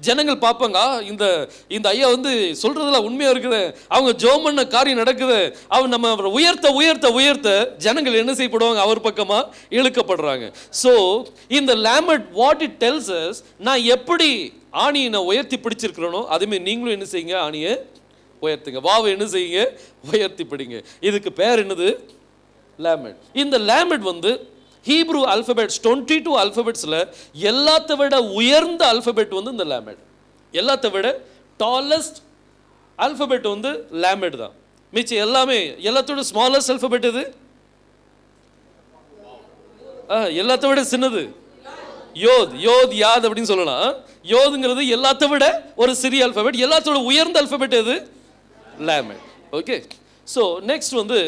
ஜனங்கள் பார்ப்பாங்க, இந்த இந்த ஐயா வந்து சொல்றதெல்லாம் உண்மையா இருக்குது, அவங்க ஜெபம் பண்ண காரியம் நடக்குது, அவன் நம்ம உயர்த்த உயர்த்த உயர்த்த ஜனங்கள் என்ன செய்யப்படுவாங்க, அவர் பக்கமா இழுக்கப்படுறாங்க. ஸோ இந்த லேமட் வாட் இட் டெல்ஸ் அஸ், நான் எப்படி ஆணியை நான் உயர்த்தி பிடிச்சிருக்கிறேனோ அதேமாதிரி நீங்களும் என்ன செய்யுங்க, ஆணியை உயர்த்துங்க, வாவை என்ன செய்யுங்க, உயர்த்தி பிடிங்க. இதுக்கு பேர் என்னது, லேமட். இந்த லேமட் வந்து ஹீப்ரூ அல்பபெட்ஸ் 22 அல்பபெட்ஸில் எல்லாத்த விட உயர்ந்த அல்பபெட் வந்து இந்த லேமட். எல்லாத்த விட டாலஸ்ட் அல்பபெட் வந்து லேமட் தான். மிச்சம் எல்லாமே எல்லாத்தோட ஸ்மாலஸ்ட் அல்பபெட் இது, எல்லாத்த விட சின்னது யோத். யோத் யாத் அப்படின்னு சொல்லலாம். யோதுங்கிறது எல்லாத்த விட ஒரு சிறிய அல்பபெட். எல்லாத்தோட உயர்ந்த அல்பபெட் எது, லேமட். ஓகே. ஸோ நெக்ஸ்ட் வந்து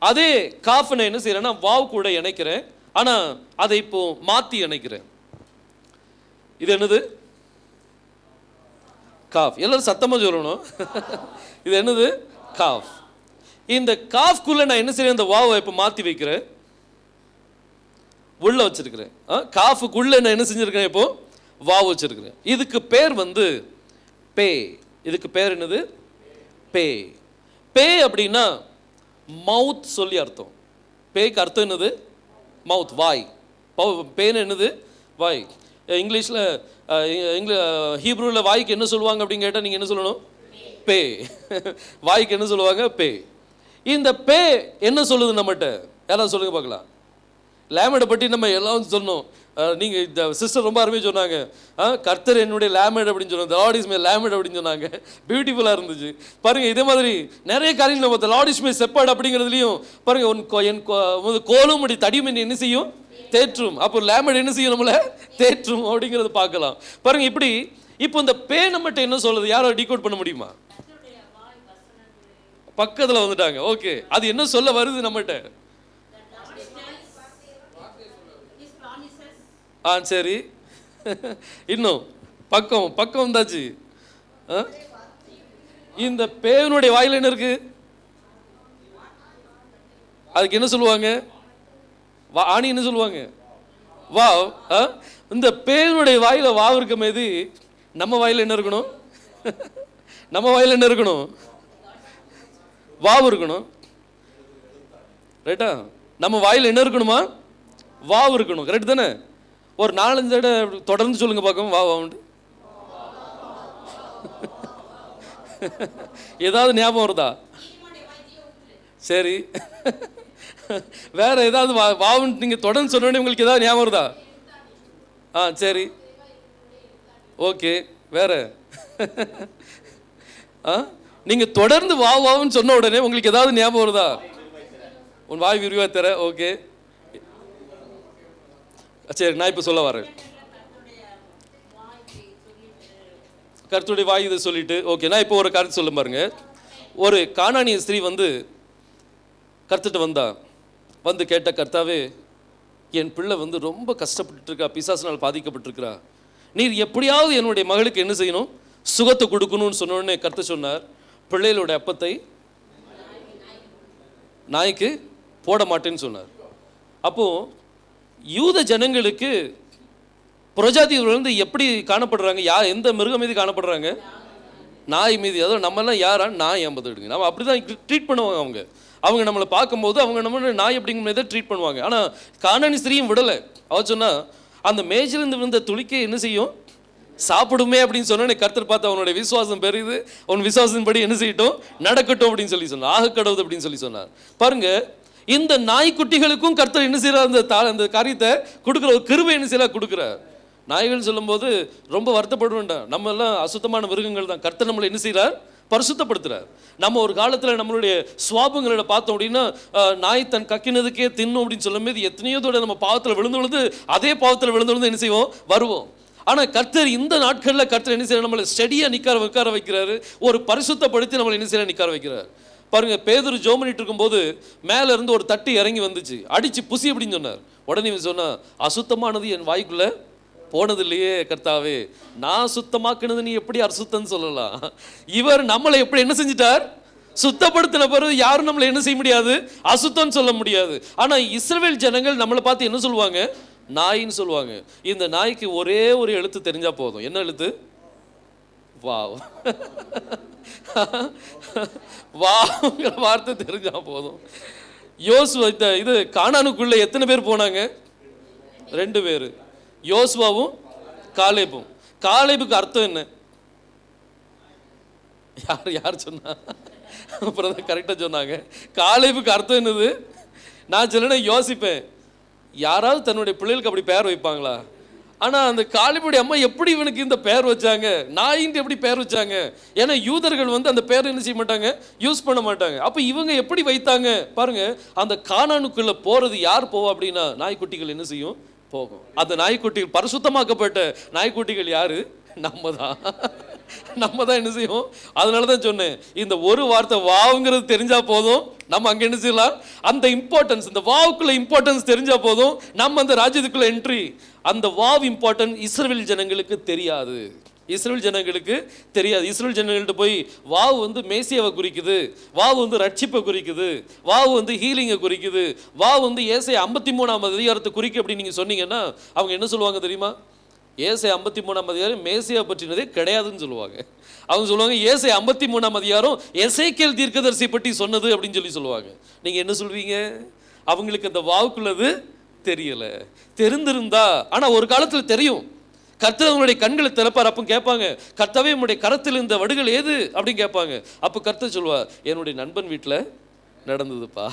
அதே காஃப் நான் என்ன செய்யறேன்னா வாவ் கூட இணைக்கிறேன், ஆனால் அதை இப்போ மாற்றி இணைக்கிறேன். இது என்னது, காஃப். எல்லாரும் சத்தமாக சொல்லணும். இது என்னது, காஃப். இந்த காஃப்குள்ள நான் என்ன செய்யறேன், இந்த வாவை இப்போ மாற்றி வைக்கிறேன், உள்ள வச்சிருக்கிறேன். காஃபுக்குள்ள நான் என்ன செஞ்சிருக்கேன், இப்போ வாவ் வச்சிருக்கிறேன். இதுக்கு பேர் வந்து பே. இதுக்கு பேர் என்னது, பே. பே அப்படின்னா மவுத் சொல்லி அர்த்தம். பேக்கு அர்த்தம் என்னது, மவுத், வாய். பேன்னு என்னது, வாய். இங்கிலீஷில் ஹீப்ரூவில் வாய்க்கு என்ன சொல்லுவாங்க அப்படின்னு கேட்டால் நீங்கள் என்ன சொல்லணும், பே. வாய்க்கு என்ன சொல்லுவாங்க, பே. இந்த பே என்ன சொல்லுது நம்மகிட்ட, யாராவது சொல்லுங்க பார்க்கலாம். லேமடை பற்றி நம்ம எல்லாம் சொன்னோம். நீங்கள் இந்த சிஸ்டர் ரொம்ப அருமையாக சொன்னாங்க, கர்த்தர் என்னுடைய லேமட் அப்படின்னு சொன்னாங்க, லார்ட் இஸ் மை லேமட் அப்படின்னு சொன்னாங்க. பியூட்டிஃபுல்லாக இருந்துச்சு. பாருங்கள், இதே மாதிரி நிறைய காரியம் நம்ம லார்ட் இஸ் மை செப்பர்ட் அப்படிங்கிறதுலையும் பாருங்கள், என் கோலும் அப்படி தடியும் என்ன செய்யும், தேற்றும். அப்போ லேமட் என்ன செய்யும், நம்மளை தேற்றும் அப்படிங்கிறத பார்க்கலாம். பாருங்கள், இப்படி இப்போ இந்த பே நம்மகிட்ட என்ன சொல்லுது, யாரோ டீகோட் பண்ண முடியுமா? பக்கத்தில் வந்துட்டாங்க. ஓகே, அது என்ன சொல்ல வருது நம்மகிட்ட? சரி, இன்னும் பக்கம் பக்கம் வந்தாச்சு. இந்த பேனுடைய வாயில் என்ன இருக்கு, அதுக்கு என்ன சொல்லுவாங்க, ஆணி என்ன சொல்லுவாங்க, வாவ். இந்த பேனுடைய வாயில வாவ் இருக்க மீது நம்ம வாயில் என்ன இருக்கணும், நம்ம வாயில் என்ன இருக்கணும், வாவ் இருக்கணும். ரைட்டா? நம்ம வாயில் என்ன இருக்கணுமா, வாவ் இருக்கணும். கரெக்ட் தானே? ஒரு 4-5 தடவை தொடர்ந்து சொல்லுங்க பார்க்க, வா வாண்டு. ஏதாவது ஞாபகம் வருதா? சரி, வேற ஏதாவது வாவுன்னு நீங்க தொடர்ந்து சொன்ன உங்களுக்கு ஏதாவது ஞாபகம் வருதா? சரி, ஓகே. வேற நீங்க தொடர்ந்து வாவுன்னு சொன்ன உடனே உங்களுக்கு ஏதாவது ஞாபகம் வருதா? உன் வாய் விரிவா தர. ஓகே, சரி, நான் இப்போ சொல்ல வரேன். கர்த்தருடைய வாய் இதை சொல்லிட்டு, ஓகே, நான் இப்போ ஒரு கருத்து சொல்ல பாருங்க. ஒரு கானானிய ஸ்திரீ வந்து கர்த்தர்கிட்ட வந்தா, வந்து கேட்ட, கர்த்தாவே, என் பிள்ளை வந்து ரொம்ப கஷ்டப்பட்டு இருக்கா, பிசாசினால் பாதிக்கப்பட்டிருக்கிறா, நீர் எப்படியாவது என்னுடைய மகளுக்கு என்ன செய்யணும், சுகத்தை கொடுக்கணும்னு சொன்னோடனே கர்த்தர் சொன்னார், பிள்ளைகளோட அப்பத்தை நாய்க்கு போட மாட்டேன்னு சொன்னார். அப்போ யூத ஜனங்களுக்கு புரஜாதிகள் வந்து எப்படி காணப்படுறாங்க, எந்த மிருகம் மீது காணப்படுறாங்க, நாய் மீது. அதாவது நம்மெல்லாம் யாரா, நாய் 50 எடுங்க, நம்ம அப்படி தான் ட்ரீட் பண்ணுவாங்க. அவங்க நம்மளை பார்க்கும்போது அவங்க நம்ம நாய் அப்படிங்கிற மாதிரி ட்ரீட் பண்ணுவாங்க. ஆனால் கானானி ஸ்திரீயும் விடலை. அவள் சொன்னா, அந்த மேஜிலிருந்து விழுந்த துளிக்கே என்ன செய்யும், சாப்பிடுமே அப்படின்னு சொன்னோன்னே கர்த்தர் பார்த்து அவனுடைய விசுவாசம் பெரியுது, அவன் விசுவாசத்தின்படி என்ன செய்யட்டும், நடக்கட்டும் அப்படின்னு சொல்லி சொன்னார். ஆக கடவுது அப்படின்னு சொல்லி சொன்னார். பாருங்க, இந்த நாய்க்குட்டிகளுக்கும் கர்த்தர் என்ன செய்யறார், அந்த காரியத்தை கொடுக்குற ஒரு கிருபை என்ன செய்யறா கொடுக்குறார். நாய்கள் சொல்லும்போது ரொம்ப வருத்தப்பட வேண்டாம், நம்ம எல்லாம் அசுத்தமான மிருகங்கள் தான். கர்த்தர் நம்மளை என்ன செய்யறார், பரிசுத்தப்படுத்துறார். நம்ம ஒரு காலத்தில் நம்மளுடைய சுவாபங்களை பார்த்தோம் அப்படின்னா, நாய் தன் கக்கினதுக்கே தின்னும் அப்படின்னு சொல்லும் போது எத்தனையோ தோட நம்ம பாவத்தில் விழுந்து அதே பாவத்தில் விழுந்து என்ன செய்வோம், வருவோம். ஆனால் கர்த்தர் இந்த நாட்களில் கர்த்தர் என்ன செய்யற, நம்மளை ஸ்டெடியாக உட்கார வைக்கிறாரு, ஒரு பரிசுத்தப்படுத்தி நம்மளை என்ன செய்யற நிற்கார வைக்கிறார். பாருங்க, பேதுரு ஜெபம் பண்ணிட்டு இருக்கும்போது மேல இருந்து ஒரு தட்டி இறங்கி வந்துச்சு, அடிச்சு புசி அப்படின்னு சொன்னார். உடனே சொன்னா, அசுத்தமானது என் வாய்க்குள்ள போனது இல்லையே கர்த்தாவே, நான் சுத்தமாக்குனது நீ எப்படி அசுத்தம்னு சொல்லலாம். இவர் நம்மளை எப்படி என்ன செஞ்சிட்டார், சுத்தப்படுத்தின பிறகு யாரும் நம்மளை என்ன செய்ய முடியாது, அசுத்தம்னு சொல்ல முடியாது. ஆனா இஸ்ரவேல் ஜனங்கள் நம்மளை பார்த்து என்ன சொல்லுவாங்க, நாயின்னு சொல்லுவாங்க. இந்த நாய்க்கு ஒரே ஒரு எழுத்து தெரிஞ்சா போதும். என்ன எழுத்து, வாவ். வாங்கிற வார்த்தை தெரிஞ்சா போதும். யோசுவா இது கானானுக்குள்ள எத்தனை பேர் போனாங்க? 2 பேர், யோசுவாவும் காலேபும். காலேபுக்கு அர்த்தம் என்ன? யார் சொன்னா? அப்புறம் தான் கரெக்டாக சொன்னாங்க. காலேபுக்கு அர்த்தம் என்னது? நான் சொல்லனா யோசிப்பேன், யாராவது தன்னுடைய பிள்ளைகளுக்கு அப்படி பேர் வைப்பாங்களா? ஆனால் அந்த காலேபுடைய அம்மா எப்படி இவனுக்கு இந்த பேர் வச்சாங்க, நாயின்ட்டு எப்படி பேர் வச்சாங்க? ஏன்னா யூதர்கள் அந்த பேர் என்ன செய்ய மாட்டாங்க, யூஸ் பண்ண மாட்டாங்க. அப்போ இவங்க எப்படி வைத்தாங்க பாருங்க. அந்த கானானுக்குள்ள போறது யார் போவா அப்படின்னா நாய்க்குட்டிகள் என்ன செய்யும், போகும். அந்த நாய்க்குட்டிகள், பரிசுத்தமாக்கப்பட்ட நாய்க்குட்டிகள் யாரு? நம்ம தான் என்ன செய்யும். அதனால தான் சொன்னேன், இந்த ஒரு வார்த்தை வாவுங்கிறது தெரிஞ்சா போதும், நம்ம அங்க என்ன செய்யலாம். அந்த இம்பார்ட்டன்ஸ், இந்த வாவுக்குள்ள இம்பார்ட்டன்ஸ் தெரிஞ்சா போதும், நம்ம அந்த ராஜ்யத்துக்குள்ள என்ட்ரி. அந்த வாவ் இம்பார்ட்டன்ஸ் இஸ்ரவேல் ஜனங்களுக்கு தெரியாது. இஸ்ரவேல் ஜனங்களுக்கு தெரியாது. இஸ்ரவேல் ஜனங்கள்ட்ட போய் வாவ் மேசியாவை குறிக்குது, வாவ் ரட்சிப்பை குறிக்குது, வாவ் ஹீலிங்கை குறிக்குது, வாவ் ஏசாயா 53ஆம் அதிகாரத்தை குறிக்கு அப்படின்னு நீங்க சொன்னீங்கன்னா அவங்க என்ன சொல்லுவாங்க தெரியுமா? ஏசாயா 53ஆம் அதிகாரம் மேசியா பற்றினதே கிடையாதுன்னு சொல்லுவாங்க. அவங்க சொல்லுவாங்க ஏசாயா 53ஆம் அதிகாரம் எசேக்கியேல் தீர்க்கதரிசி பற்றி சொன்னது அப்படின்னு சொல்லுவாங்க. நீங்க என்ன சொல்வீங்க? அவங்களுக்கு அந்த வாவுக்குள்ளது தெரியல. தெரிந்திருந்தா, ஆனா ஒரு காலத்துல தெரியும். கர்த்தர் அவங்களுடைய கண்களை திறப்பார். அப்போ கேட்பாங்க, கர்த்தாவே உங்களுடைய கரத்தில் இந்த வடுகள் ஏது அப்படின்னு கேட்பாங்க. அப்போ கர்த்தர் சொல்லுவார், என்னுடைய நண்பன் வீட்டில் நடந்ததுப்பா.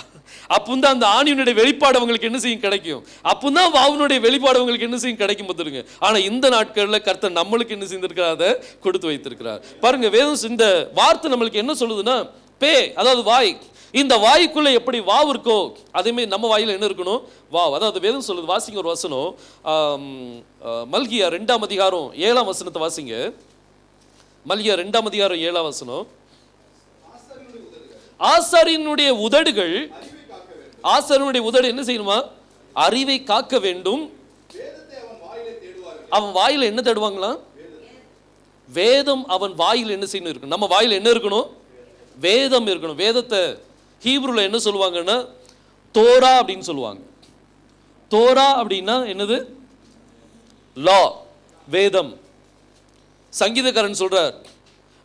அப்போதான் அந்த ஆணியனுடைய வெளிப்பாடு அவங்களுக்கு என்ன செய்யும், கிடைக்கும். அப்போதான் வாவனுடைய வெளிப்பாடு அவங்களுக்கு என்ன செய்யும், கிடைக்கும் பார்த்துருங்க. ஆனா இந்த நாட்களில் கர்த்தர் நம்மளுக்கு என்ன செஞ்சிருக்கிறார், அதை கொடுத்து வைத்திருக்கிறார். பாருங்க, வேதம் இந்த வார்த்தை நம்மளுக்கு என்ன சொல்லுதுன்னா, பே அதாவது வாய். இந்த வாய்க்குள்ள எப்படி வாவ் இருக்கோ அதேமே நம்ம வாயில என்ன இருக்கணும், வாவ். அதாவது வேதம் சொல்லுது, வாசிங்க ஒரு வசனம், மல்கியா 2ஆம் அதிகாரம் 7ஆம் வசனத்தை வாசிங்க. மல்கியா 2ஆம் அதிகாரம் 7ஆம் வசனம். ஆசாரியனுடைய உதடுகள், ஆசாரியனுடைய உதடு என்ன செய்யணுமா, அறிவை காக்க வேண்டும். அவன் வாயில என்ன தேடுவாங்களாம், வேதம். அவன் வாயில் என்ன செய்யணும் இருக்கணும், நம்ம வாயில் என்ன இருக்கணும், வேதம் இருக்கணும். வேதத்தை ஹீப்ருல என்ன சொல்லுவாங்கன்னா தோரா அப்படின்னு சொல்லுவாங்க. தோரா அப்படின்னா என்னது, லா, வேதம். சங்கீதக்காரன் சொல்றார்,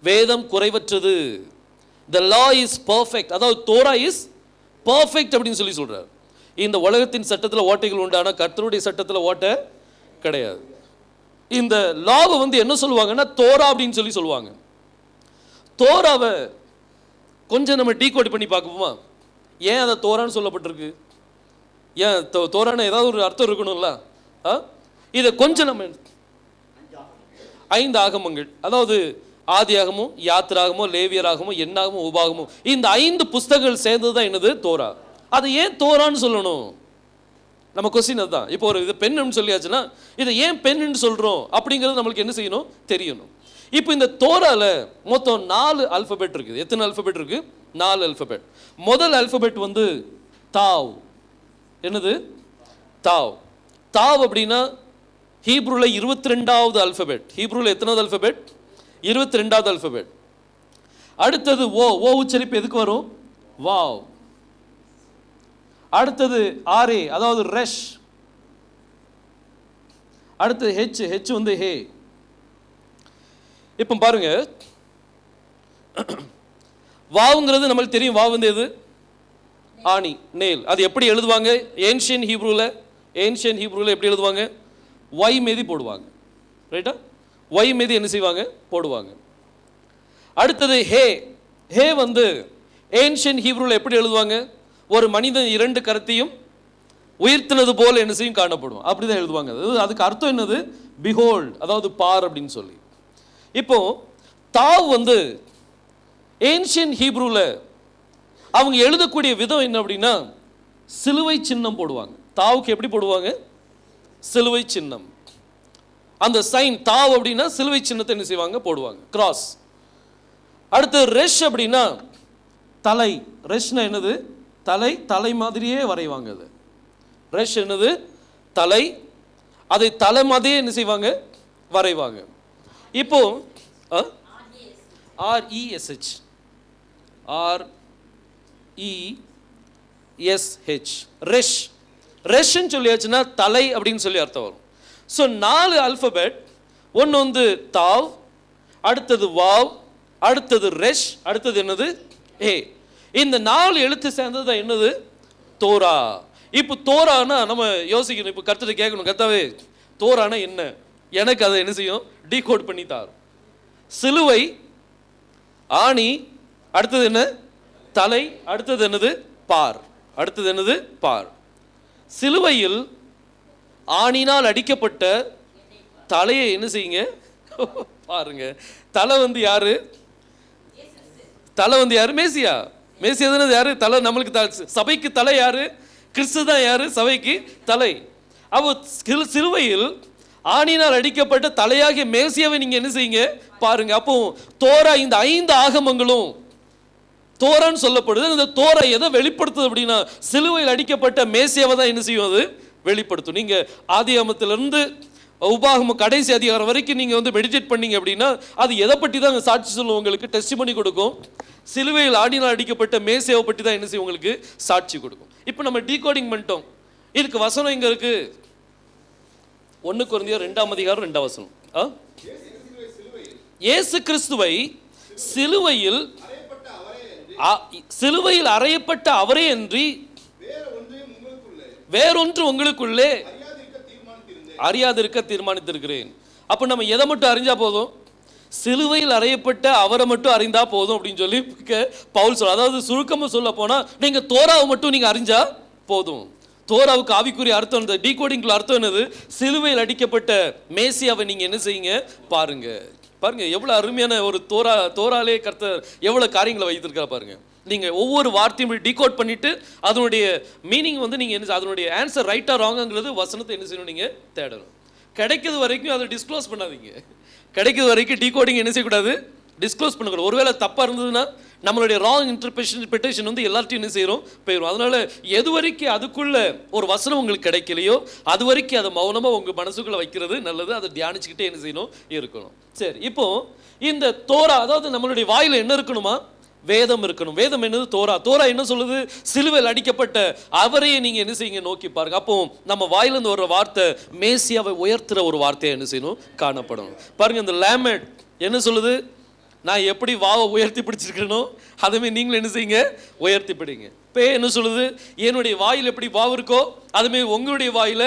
வேதம் குறைவற்றது, the law is perfect. அதாவது தோரா is perfect அப்படின்னு சொல்றார். இந்த உலகத்தின் சட்டத்தில் ஓட்டைகள் உண்டு, ஆனால் கர்த்தருடைய சட்டத்தில் ஓட்டை கிடையாது. இந்த லாவை என்ன சொல்லுவாங்கன்னா தோரா அப்படின்னு சொல்லுவாங்க. தோராவை கொஞ்சம் நம்ம டீகோட் பண்ணி பார்ப்போமா? ஏன் அதை தோரான்னு சொல்லப்பட்டிருக்கு? ஏன் தோரான ஏதாவது ஒரு அர்த்தம் இருக்கணும்ல. இதை கொஞ்சம் நம்ம 5 ஆகமங்கள், அதாவது ஆதியாகமோ, யாத்திராகமோ, லேவியராகமோ, எண்ணாகமோ, உபாகமோ, இந்த 5 புஸ்தகங்கள் சேர்ந்ததுதான் என்னது, தோரா. அதை ஏன் தோரான்னு சொல்லணும்? நம்ம கொஸ்டின் அதுதான். இப்போ ஒரு இது பெண்ணுன்னு சொல்லியாச்சுன்னா இதை ஏன் பெண்ணுன்னு சொல்றோம் அப்படிங்கிறது நம்மளுக்கு என்ன செய்யணும், தெரியணும். இப்போ இந்த தோரால மொத்தம் 4 ஆல்பபெட் இருக்குது. எத்தனை ஆல்பபெட் இருக்கு? 4 ஆல்பபெட். முதல் ஆல்பபெட் தாவ். என்னது, தாவ். தாவ் அப்படின்னா ஹீப்ருல 22வது ஆல்பபெட். ஹீப்ருல எத்தனாவது ஆல்பபெட்? 22வது ஆல்பபெட். அடுத்தது ஓ. ஓ உச்சரிப்பு எதுக்கு வரும், வாவ். அடுத்தது ஆரே, அதாவது ரெஷ். அடுத்தது ஹெச். ஹெச் ஹே. இப்போ பாருங்க, வாவுங்கிறது நம்மளுக்கு தெரியும். வாவ் எது, ஆணி, நேல். அது எப்படி எழுதுவாங்க ஏன்ஷியன் ஹீப்ரூல? ஏன்ஷியன் ஹீப்ரூல எப்படி எழுதுவாங்க, ஒய் மீதி போடுவாங்க. ரைட்டா, ஒய் மீதி என்ன செய்வாங்க, போடுவாங்க. அடுத்தது ஹே. ஹே ஏன்ஷியன் ஹீப்ரூல எப்படி எழுதுவாங்க, ஒரு மனிதன் 2 கரத்தையும் உயிர்த்தினது போல என்ன செய்யும், காணப்படும். அப்படிதான் எழுதுவாங்க. அதுக்கு அர்த்தம் என்னது, பிஹோல்ட், அதாவது பார் அப்படின்னு சொல்லி. இப்போ தாவ் ஏன்ஷியன் ஹீப்ரூல அவங்க எழுதக்கூடிய விதம் என்ன அப்படின்னா சிலுவை சின்னம் போடுவாங்க. தாவுக்கு எப்படி போடுவாங்க, சிலுவை சின்னம். அந்த சைன் தாவ் அப்படின்னா சிலுவை சின்னத்தை என்ன செய்வாங்க, போடுவாங்க, கிராஸ். அடுத்து ரெஷ் அப்படின்னா தலை. ரெஷ்னா என்னது, தலை. தலை மாதிரியே வரைவாங்க. அது ரெஷ் என்னது, தலை. அதை தலை மாதிரியே என்ன செய்வாங்க, வரைவாங்க. இப்போ RESH, RESH, ரெஷ். ரெஷ்ன்னு சொல்லியாச்சுன்னா தலை அப்படின்னு சொல்லி அர்த்தம் வரும். So 4 alphabet. ஒன்று தாவ், அடுத்தது வாவ், அடுத்தது ரெஷ், அடுத்தது என்னது ஏ. இந்த 4 எழுத்து சேர்ந்தது என்னது தோரா. இப்போ தோரானா நம்ம யோசிக்கணும், இப்போ கர்த்தரை கேட்கணும், கர்த்தாவே தோரானா என்ன, எனக்கு அதை என்ன செய்யும் டீகோட் பண்ணி தாரும். சிலுவை, ஆணி, அடுத்தது என்ன தலை, அடுத்தது என்னது பார், அடுத்தது என்னது பார். சிலுவையில் ஆணினால் அடிக்கப்பட்ட தலையை என்ன செய்யுங்க பாருங்க. தலை வந்து யாரு, தலை வந்து யாரு மேசியா. மேசியா தானே யாரு தலை, நம்மளுக்கு சபைக்கு தலை யாரு, கிறிஸ்து தான் யாரு சபைக்கு தலை. அப்போ சிலுவையில் ஆணினால் அடிக்கப்பட்ட தலையாகிய மேசியாவை நீங்க என்ன செய்யுங்க பாருங்க. அப்போ தோரா, இந்த 5 ஆகமங்களும் தோரான்னு சொல்லப்படுது. இந்த தோரா எதை வெளிப்படுத்துது அப்படின்னா சிலுவையில் அடிக்கப்பட்ட மேசியாவை தான் என்ன செய்யும் அது வெளிப்படுத்தும். நீங்க ஆதியாகமத்திலிருந்து உபாகமம் கடைசி அதிகாரம் வரைக்கும் நீங்க வந்து மெடிடேட் பண்ணீங்க அப்படின்னா அது எதை பற்றி தான் சாட்சி சொல்லும், உங்களுக்கு டெஸ்டிமனி கொடுக்கும். சிலுவையில் ஆணினால் அடிக்கப்பட்ட மேசியாவை பற்றி தான் என்ன செய்யும் உங்களுக்கு சாட்சி கொடுக்கும். இப்போ நம்ம டீகோடிங் பண்ணிட்டோம். இதுக்கு வசனம் எங்க இருக்கு? 1 கொரிந்தியர் 2ஆம் அதிகாரம் 2ஆம் வசனம். இயேசு கிறிஸ்துவை சிலுவையில் அறையப்பட்ட அவரே அன்றி வேறொன்று உங்களுக்குள்ளே அறியாதிருக்க தீர்மானித்திருக்கிறேன். அப்ப நம்ம எதை மட்டும் அறிஞ்சா போதும்? சிலுவையில் அறையப்பட்ட அவரை மட்டும் அறிந்தா போதும் அப்படின்னு சொல்லி பவுல் சொல்ல. அதாவது சுருக்கமா சொல்ல போனா நீங்க தோராவை மட்டும் நீங்க அறிஞ்சா போதும். தோராவுக்கு ஆவிக்குரிய அர்த்தம், இந்த டீகோடிங்ல அர்த்தம் என்னது? சிலுவையில் அடிக்கப்பட்ட மேசியாவை நீங்க என்ன செய்யுங்க பாருங்க. பாருங்க எவ்வளவு அருமையான ஒரு தோராலே கர்த்தர் எவ்வளவு காரியங்களை வைத்திருக்கா பாருங்க. நீங்க ஒவ்வொரு வார்த்தையும் டீகோட் பண்ணிட்டு அதனுடைய மீனிங் வந்து நீங்க என்ன, அதனுடைய ஆன்சர் ரைட்டா ராங்கிறது வசனத்தை என்ன செய்யணும் நீங்க தேடணும். கிடைக்கிறது வரைக்கும் அதை டிஸ்க்ளோஸ் பண்ணாதீங்க. கிடைக்கிறது வரைக்கும் டீகோடிங் என்ன செய்யக்கூடாது, டிஸ்க்ளோஸ் பண்ணக்கூடாது. ஒருவேளை தப்பா இருந்ததுன்னா நம்மளுடைய ராங் இன்டர்பிரேஷன் வந்து எல்லாத்தையும் என்ன செய்யறோம் போயிடும். அதனால எது வரைக்கும் அதுக்குள்ள ஒரு வசனம் உங்களுக்கு கிடைக்கலையோ அது வரைக்கும் அதை மௌனமா உங்க மனசுக்குள்ள வைக்கிறது நல்லது. அதை தியானிச்சுக்கிட்டே என்ன செய்யணும் இருக்கணும். சரி, இப்போ இந்த தோரா, அதாவது நம்மளுடைய வாயில என்ன இருக்கணுமா? வேதம் இருக்கணும். வேதம் என்னது? தோரா. தோரா என்ன சொல்லுது? சிலுவையில் அடிக்கப்பட்ட அவரையே நீங்க என்ன செய்யுங்க நோக்கி பாருங்க. அப்போ நம்ம வாயிலிருந்து வர்ற வார்த்தை மேசியாவை உயர்த்துற ஒரு வார்த்தையை என்ன செய்யணும் காணப்படும். பாருங்க இந்த லேமட் என்ன சொல்லுது? நான் எப்படி வாவை உயர்த்தி பிடிச்சிருக்கணும் அதுமாதிரி நீங்களும் என்ன செய்யுங்க உயர்த்தி பிடிங்க. பே என்ன சொல்லுது? என்னுடைய வாயில் எப்படி வாவு இருக்கோ அதுமாரி உங்களுடைய வாயில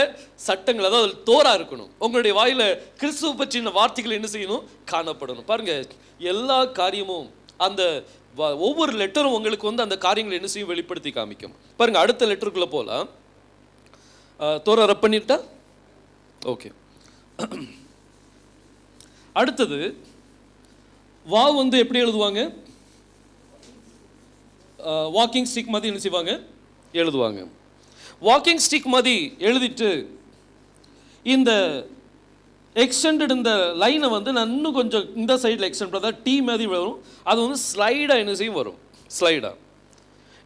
சட்டங்கள், அதாவது தோரா இருக்கணும். உங்களுடைய வாயில கிறிஸ்துவ பற்றின வார்த்தைகள் என்ன செய்யணும் காணப்படணும். பாருங்க எல்லா காரியமும் அந்த ஒவ்வொரு லெட்டரும் உங்களுக்கு வந்து அந்த காரியங்களை என்ன செய்யும் வெளிப்படுத்தி காமிக்கும். பாருங்க அடுத்த லெட்டருக்குள்ள போலாம். தோரா ரப் பண்ணிட்டா ஓகே. அடுத்தது வா வந்து எப்படி எழுதுவாங்க? வாக்கிங் ஸ்டிக் மாதிரி என்ன செய்வாங்க எழுதுவாங்க. வாக்கிங் ஸ்டிக் மாதிரி எழுதிட்டு இந்த எக்ஸ்டெண்டட் இந்த லைனை வந்து நான் இன்னும் கொஞ்சம் இந்த சைடில் எக்ஸ்டெண்ட் பண்ணா டீ மாதிரி வரும். அது வந்து ஸ்லைடாக என்ன செய்யும் வரும், ஸ்லைடாக.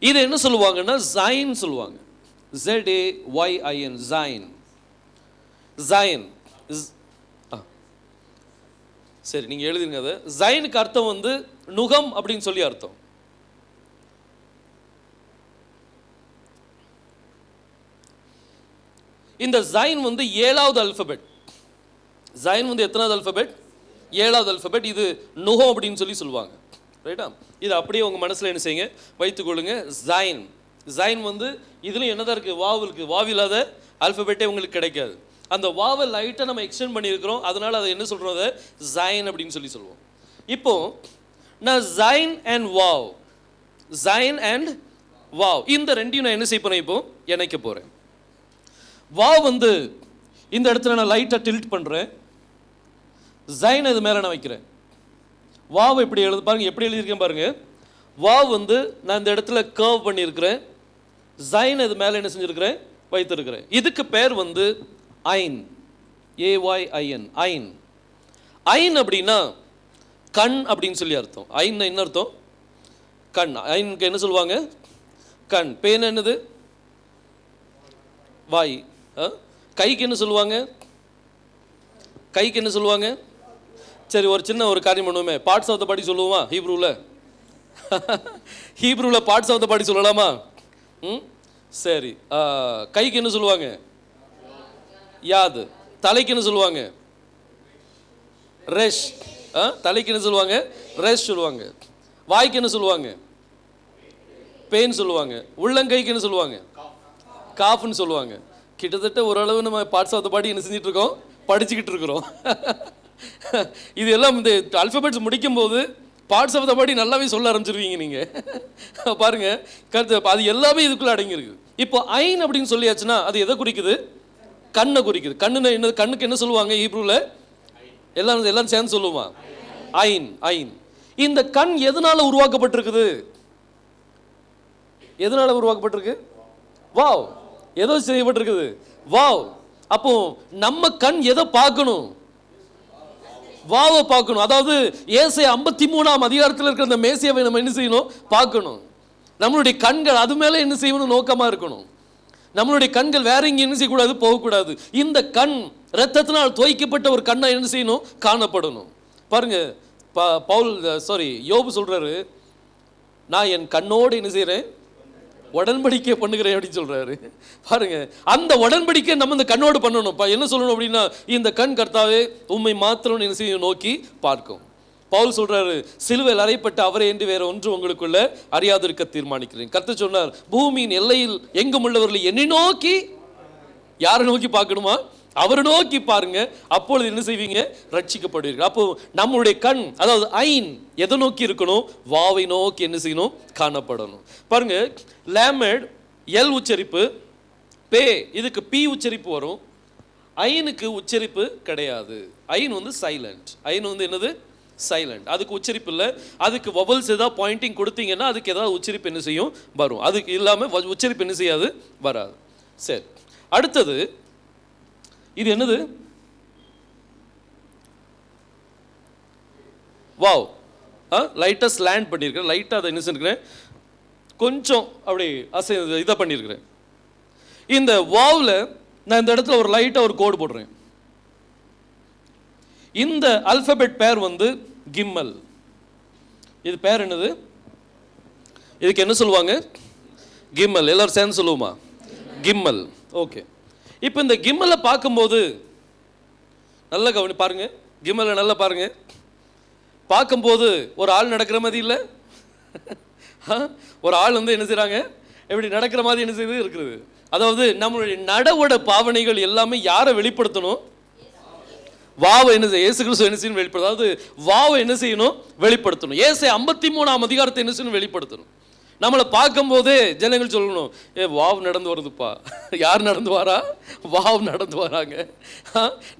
இதை என்ன சொல்லுவாங்கன்னா ஜைன் சொல்லுவாங்க. ZAYIN ஜைன். ஜைன் சரி நீங்க எழுதிருங்க. அது ஜைனுக்கு அர்த்தம் வந்து நுகம் அப்படின்னு சொல்லி அர்த்தம். இந்த ஜைன் வந்து 7வது அல்பபெட். ஜைன் வந்து எத்தனாவது அல்பபெட்? 7வது அல்பபெட். இது நுகம் அப்படின்னு சொல்லி சொல்லுவாங்க. ரைட்டா? இது அப்படியே உங்க மனசுல என்ன செய்யுங்க வைத்துக்கொள்ளுங்க. ஜைன். ஜைன் வந்து இதுல என்னதான் இருக்கு? வாவ் இருக்கு. வாவ் இல்லாத அல்பபெட்டே உங்களுக்கு கிடைக்காது. அந்த வாவை லைட்டாக நம்ம எக்ஸ்டெண்ட் பண்ணியிருக்கிறோம். அதனால அதை என்ன சொல்கிறோம்? அதை ஜைன் அப்படின்னு சொல்லி சொல்லுவோம். இப்போ நான் Jain and wow, Jain and wow இந்த ரெண்டையும் நான் என்ன செய்ய போறேன்? இப்போ இணைக்க போகிறேன். வாவ் வந்து இந்த இடத்துல நான் லைட்டாக டில்ட் பண்ணுறேன். ஜைன் இது மேலே நான் வைக்கிறேன். வாவ் எப்படி எழுது பாருங்க, எப்படி எழுதியிருக்கேன் பாருங்க. வாவ் வந்து நான் இந்த இடத்துல கர்வ் பண்ணியிருக்கிறேன். ஜைன் இது மேலே என்ன செஞ்சுருக்கிறேன் வைத்திருக்கிறேன். இதுக்கு பேர் வந்து ஐன். AYIN ஐன். ஐன் அப்படின்னா கண் அப்படின்னு சொல்லி அர்த்தம். ஐன் என்ன அர்த்தம்? கண். ஐனுக்கு என்ன சொல்லுவாங்க? கண். பேன் என்னது? வாய். கைக்கு என்ன சொல்லுவாங்க? கைக்கு என்ன சொல்லுவாங்க? சரி ஒரு சின்ன ஒரு காரியம் பண்ணுவோமே, பார்ட்ஸ் ஆஃப் த பாடி சொல்லுவோமா ஹீப்ரூவில்? ஹீப்ரூவில் பார்ட்ஸ் ஆஃப் த பாடி சொல்லலாமா? சரி. கைக்கு என்ன சொல்லுவாங்க? யாது. தலைக்கு என்ன சொல்லுவாங்க? ரெஷ். தலைக்கு என்ன சொல்லுவாங்க? ரெஷ் சொல்லுவாங்க. வாய்க்கு என்ன சொல்லுவாங்க? பெயின் சொல்லுவாங்க. உள்ளங்கைக்கு என்ன சொல்லுவாங்க? காஃப்னு சொல்லுவாங்க. கிட்டத்தட்ட ஓரளவு நம்ம பார்ட்ஸ் ஆஃப் த பாடி என்ன செஞ்சுட்டு இருக்கோம்? படிச்சுக்கிட்டு இருக்கிறோம். இது எல்லாம் இந்த அல்ஃபபெட்ஸ் முடிக்கும் போது பார்ட்ஸ் ஆஃப் த பாடி நல்லாவே சொல்ல ஆரம்பிச்சிருவீங்க நீங்கள். பாருங்க, கருத்து அது எல்லாமே இதுக்குள்ளே அடங்கியிருக்கு. இப்போ ஐன் அப்படின்னு சொல்லியாச்சுன்னா அது எதை குறிக்குது? கண்ணை குறிக்குது. கண்ணுன்னு என்ன? கண்ணுக்கு என்ன சொல்லுவாங்க ஹீப்ரூவில்? எல்லாம் சேர்ந்து சொல்லுமா? ஐன். ஐன். இந்த கண் எதனால உருவாக்கப்பட்டிருக்குது? எதனால உருவாக்கப்பட்டிருக்கு? வாவ். எதோ செய்யப்பட்டிருக்குது? வாவ். அப்போ நம்ம கண் எதை பார்க்கணும்? வாவை பார்க்கணும். அதாவது ஏசாயா 53ஆம் அதிகாரத்தில் இருக்கிற அந்த மேசியாவை நம்ம என்ன செய்யணும்? பார்க்கணும். நம்மளுடைய கண்கள் அது மேலே என்ன செய்யணும்? நோக்கமாக இருக்கணும். நம்மளுடைய கண்கள் வேற இங்கே என்ன செய்யக்கூடாது? போகக்கூடாது. இந்த கண் இரத்தத்தினால் தோய்க்கப்பட்ட ஒரு கண்ணை என்ன செய்யணும்? காணப்படணும். பாருங்க, யோபு சொல்றாரு, நான் என் கண்ணோடு என்ன செய்கிறேன்? உடன்படிக்கை பண்ணுகிறேன் அப்படின்னு சொல்றாரு. பாருங்க, அந்த உடன்படிக்கை நம்ம இந்த கண்ணோடு பண்ணணும். என்ன சொல்லணும் அப்படின்னா, இந்த கண் கர்த்தாவே உம்மை மாத்திரம் என்ன செய்ய நோக்கி பார்க்கும். பவுல் சொல்றாரு, சிலுவையில் அறையப்பட்ட அவரை என்று வேற ஒன்று உங்களுக்குள்ள அறியாதிருக்க தீர்மானிக்கிறேன். கர்த்தர் சொன்னார், பூமியின் எல்லையில் எங்கும் உள்ளவர்களை என்னை நோக்கி, யாரை நோக்கி பார்க்கணுமா? அவரை நோக்கி பாருங்க, அப்பொழுது என்ன செய்வீங்க? ரட்சிக்கப்படுவீர்கள். அப்போ நம்மளுடைய கண், அதாவது ஐன் எதை நோக்கி இருக்கணும்? வாவை நோக்கி என்ன செய்யணும்? காணப்படணும். பாருங்க, லேமட் எல் உச்சரிப்பு, பே இதுக்கு பி உச்சரிப்பு வரும். ஐனுக்கு உச்சரிப்பு கிடையாது. ஐன் வந்து சைலண்ட். ஐன் வந்து என்னது? சைலண்ட். அதுக்கு உச்சரிப்பு இல்லை. அதுக்கு வவல்ஸ் ஏதாவது பாயிண்டிங் கொடுத்தீங்கன்னா அதுக்கு ஏதாவது உச்சரிப்பு என்ன செய்யும்? வரும். அதுக்கு இல்லாமல் உச்சரிப்பு என்ன செய்யாது? வராது. சரி, அடுத்தது இது என்னது? வாவ். லைட்டாக ஸ்லாண்ட் பண்ணியிருக்கிறேன். லைட்டாக அதை என்ன செஞ்சுருக்கிறேன்? கொஞ்சம் அப்படி இதை பண்ணியிருக்கிறேன். இந்த வாவில் நான் இந்த இடத்துல ஒரு லைட்டாக ஒரு கோடு போடுறேன். இந்த அல்பபெட் பேர் வந்து கிம்மல். இது பேர் என்னது? இதுக்கு என்ன சொல்லுவாங்க? கிம்மல். எல்லாரும் சேர்ந்து சொல்லுவோமா? கிம்மல். ஓகே. இப்போ இந்த கிம்மலை பார்க்கும்போது நல்லா பாருங்க, கிம்மலை நல்லா பாருங்க. பார்க்கும்போது ஒரு ஆள் நடக்கிற மாதிரி இல்லை? ஒரு ஆள் வந்து என்ன செய்கிறாங்க? எப்படி நடக்கிற மாதிரி என்ன செய்யுது இருக்குது? அதாவது நம்மளுடைய நடவோட பாவனைகள் எல்லாமே யாரை வெளிப்படுத்தணும்? வாவை என்ன செய்ய? இயேசு கிறிஸ்து என்ன செய்யணும்? வெளிப்படுத்தணும். அதாவது வாவை என்ன செய்யணும்? வெளிப்படுத்தணும். ஏசாயா 53ஆம் அதிகாரத்தை என்ன செய்யணும்? வெளிப்படுத்தணும். நம்மளை பார்க்கும் போதே ஜனங்கள் சொல்லணும், வாவ் நடந்து வருதுப்பா. யார் நடந்து வரா? வாவ் நடந்து வராங்க.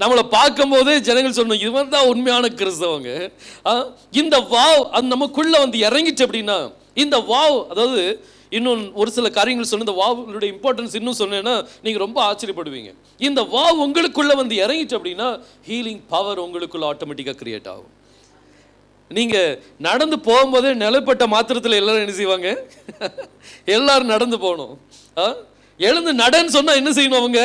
நம்மளை பார்க்கும் போதே ஜனங்கள் சொல்லணும், இவன் தான் உண்மையான கிறிஸ்தவங்க. இந்த வாவ் அது நமக்குள்ள வந்து இறங்கிச்சு அப்படின்னா, இந்த வாவ், அதாவது இன்னும் ஒரு சில காரியங்கள் சொன்ன, இந்த வாவுடைய இம்பார்ட்டன்ஸ் இன்னும் சொன்னேன்னா நீங்கள் ரொம்ப ஆச்சரியப்படுவீங்க. இந்த வாவ் உங்களுக்குள்ள வந்து இறங்கிச்சு அப்படின்னா ஹீலிங் பவர் உங்களுக்குள்ள ஆட்டோமேட்டிக்காக கிரியேட் ஆகும். நீங்கள் நடந்து போகும்போதே நிலப்பட்ட மாத்திரத்தில் எல்லாரும் என்ன செய்வாங்க? எல்லாரும் நடந்து போகணும். எழுந்து நடன்னு சொன்னால் என்ன செய்யணும்? அவங்க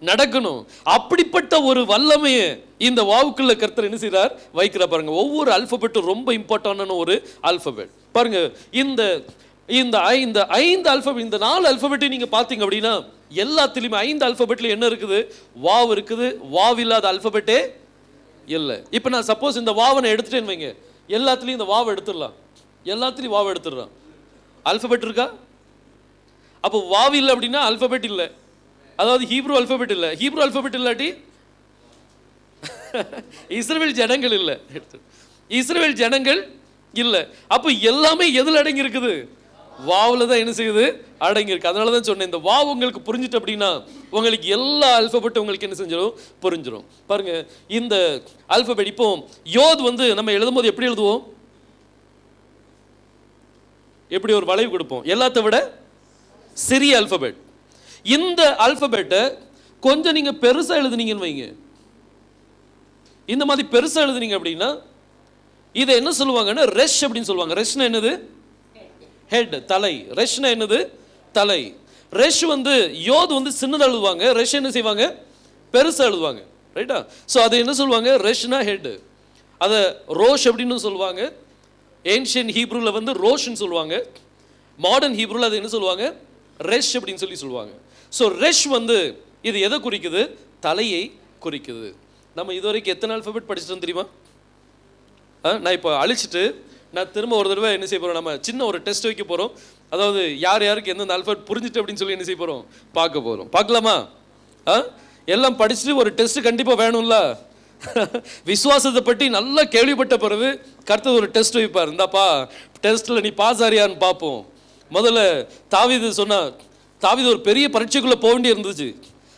நடக்கணும். அப்படிப்பட்ட ஒரு வல்லமையை இந்த வாவுக்குள்ள கர்த்தர் என்ன செய்கிறார்? வைக்கிற பாருங்க. ஒவ்வொரு அல்பபெட்டும் ரொம்ப இம்பார்ட்டன்டான ஒரு அல்பபெட். பாருங்க, இந்த இந்த 5 அல்பபெட், இந்த 4 அல்பபெட்டை நீங்கள் பார்த்தீங்க அப்படின்னா எல்லாத்துலேயுமே 5 அல்பபெட்டில் என்ன இருக்குது? வாவ் இருக்குது. வாவ் இல்லாத அல்பபெட்டே இல்லை. இப்போ நான் சப்போஸ் இந்த வாவனை எடுத்துட்டேன்னு வைங்க, எல்லாத்துலேயும் இந்த வாவை எடுத்துடலாம். எல்லாத்துலேயும் வாவை எடுத்துடுறான். அல்பபெட் இருக்கா? அப்போ வாவ் இல்லை அப்படின்னா அல்பபெட் இல்லை. அதாவது ஹீப்ரு அல்பபெட் இல்லை. ஹீப்ரு அல்பபெட் இல்லாட்டி இஸ்ரவேல் ஜனங்கள் இல்லை. இஸ்ரவேல் ஜனங்கள் இல்லை. அப்போ எல்லாமே எதில் அடங்கி இருக்குது? வாவில் தான் என்ன செய்யுது? அடங்கி இருக்கு. அதனால தான் சொன்னேன், இந்த வாவ் உங்களுக்கு புரிஞ்சுட்டு அப்படின்னா உங்களுக்கு எல்லா அல்பபெட்டும் உங்களுக்கு என்ன செஞ்சிடும்? புரிஞ்சிடும். பாருங்க, இந்த அல்பபெட் இப்போ யோத் வந்து நம்ம எழுதும் போது எப்படி எழுதுவோம்? எப்படி ஒரு வளைவு கொடுப்போம்? எல்லாத்த விட சிறிய அல்பபெட். இந்த அல்பபெட்டை கொஞ்சம் நீங்க பெருசா எழுதுனீங்கன்னு வைங்க, இந்த மாதிரி பெருசா எழுதுனீங்க அப்படின்னா இதை என்ன சொல்லுவாங்கன்னா ரெஷ் அப்படின்னு சொல்லுவாங்க. ரெஷ்னா என்னது? ஹெட், தலை. ரெஷ்னா என்னது? தலை. ரெஷ் வந்து யோத் வந்து சின்னதாக எழுதுவாங்க, ரெஷ் என்ன செய்வாங்க? பெருசாக எழுதுவாங்க. ரைட்டா? ஸோ அதை என்ன சொல்லுவாங்க? ரெஷ்னா ஹெட். அதை ரோஷ் அப்படின்னு சொல்லுவாங்க. ஏன்ஷியன் ஹீப்ரூவில் வந்து ரோஷ்ன்னு சொல்லுவாங்க. மாடர்ன் ஹீப்ரூவில் அது என்ன சொல்லுவாங்க? ரெஷ் அப்படின்னு சொல்லுவாங்க. ஸோ ரெஷ் வந்து இது எதை குறிக்குது? தலையை குறிக்குது. நம்ம இதுவரைக்கும் எத்தனை அல்பபெட் படிச்சிட்டோம் தெரியுமா? நான் இப்போ அழிச்சிட்டு நான் திரும்ப ஒரு தடவை என்ன செய்ய போகிறோம், நம்ம சின்ன ஒரு டெஸ்ட் வைக்க போகிறோம். அதாவது யாருக்கு எந்தெந்த அல்ஃபபெட் புரிஞ்சுட்டு அப்படின்னு சொல்லி என்ன செய்ய போகிறோம், பார்க்க போகிறோம். பார்க்கலாமா? எல்லாம் படிச்சுட்டு ஒரு டெஸ்ட் கண்டிப்பாக வேணும்ல. விசுவாசத்தை பற்றி நல்லா கேள்விப்பட்ட பிறகு கர்த்தர் ஒரு டெஸ்ட் வைப்பார். இந்தாப்பா டெஸ்ட்டில் நீ பாஸ் ஆறியான்னு பார்ப்போம். முதல்ல தாவீது சொன்னார், தாவீது ஒரு பெரிய பரீட்சைக்குள்ளே போக வேண்டி இருந்துச்சு.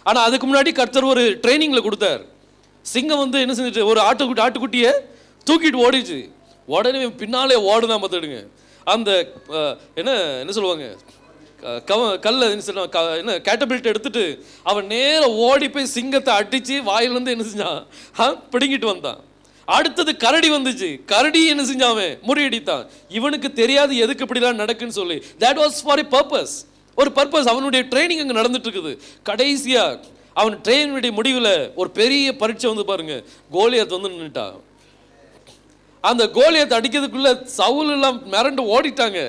ஆனால் அதுக்கு முன்னாடி கர்த்தர் ஒரு ட்ரைனிங்கில் கொடுத்தார். சிங்கம் வந்து என்ன செஞ்சுட்டு ஒரு ஆட்டுக்குட்டியை தூக்கிட்டு ஓடிச்சு. உடனே பின்னாலே ஓடுதான் பார்த்துடுங்க. அந்த என்ன சொல்லுவாங்க, கல்லை என்ன கேட்டபிலிட்டி எடுத்துட்டு அவன் நேரம் ஓடி போய் சிங்கத்தை அடித்து வாயிலேருந்து என்ன செஞ்சான், பிடுங்கிட்டு வந்தான். அடுத்தது கரடி வந்துச்சு. கரடி என்ன செஞ்சான், முறியடித்தான். இவனுக்கு தெரியாது எதுக்கு இப்படிலாம் நடக்குன்னு சொல்லி. That was for a purpose, ஒரு பர்பஸ். அவனுடைய ட்ரைனிங் அங்கே நடந்துட்டு இருக்குது. கடைசியாக அவன் ட்ரெயினுடைய முடிவில் ஒரு பெரிய பரீட்சை வந்து பாருங்க, கோலியாத் வந்து நின்றுட்டான். அந்த கோலியாத் அடிக்கிறதுக்குள்ள சவுல் எல்லாம் மிரண்டு ஓடிட்டாங்க.